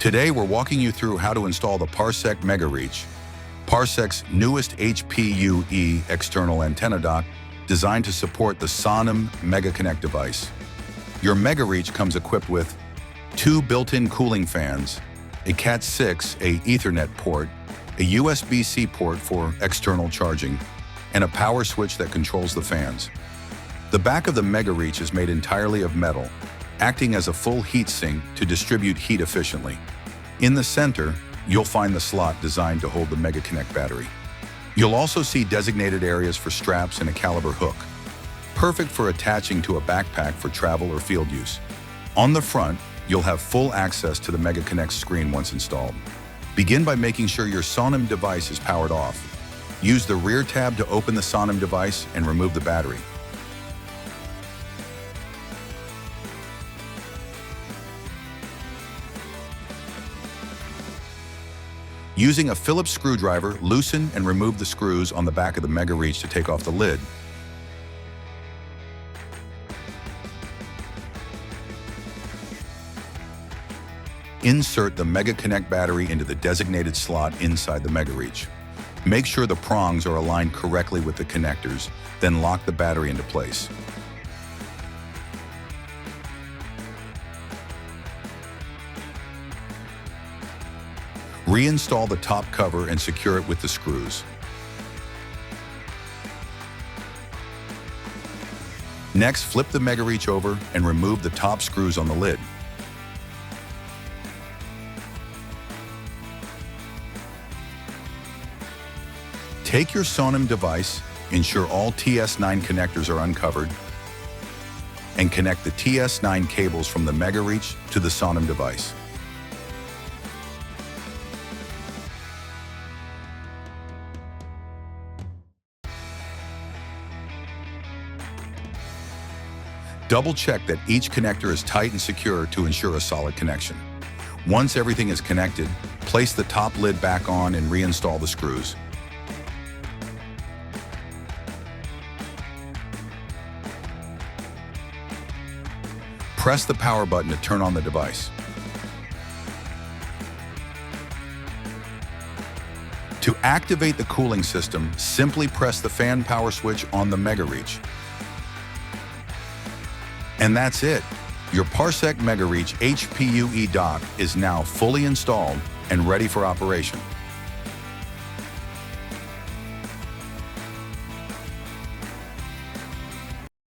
Today, we're walking you through how to install the Parsec MegaReach, Parsec's newest HPUE external antenna dock designed to support the Sonim MegaConnect device. Your MegaReach comes equipped with 2 built-in cooling fans, a Cat6, a Ethernet port, a USB-C port for external charging, and a power switch that controls the fans. The back of the MegaReach is made entirely of metal, acting as a full heat sink to distribute heat efficiently. In the center, you'll find the slot designed to hold the MegaConnect battery. You'll also see designated areas for straps and a caliber hook, perfect for attaching to a backpack for travel or field use. On the front, you'll have full access to the MegaConnect screen once installed. Begin by making sure your Sonim device is powered off. Use the rear tab to open the Sonim device and remove the battery. Using a Phillips screwdriver, loosen and remove the screws on the back of the MegaReach to take off the lid. Insert the MegaConnect battery into the designated slot inside the MegaReach. Make sure the prongs are aligned correctly with the connectors, then lock the battery into place. Reinstall the top cover and secure it with the screws. Next, flip the MegaReach over and remove the top screws on the lid. Take your Sonim device, ensure all TS9 connectors are uncovered, and connect the TS9 cables from the MegaReach to the Sonim device. Double-check that each connector is tight and secure to ensure a solid connection. Once everything is connected, place the top lid back on and reinstall the screws. Press the power button to turn on the device. To activate the cooling system, simply press the fan power switch on the MegaReach. And that's it. Your Parsec MegaReach HPUE dock is now fully installed and ready for operation.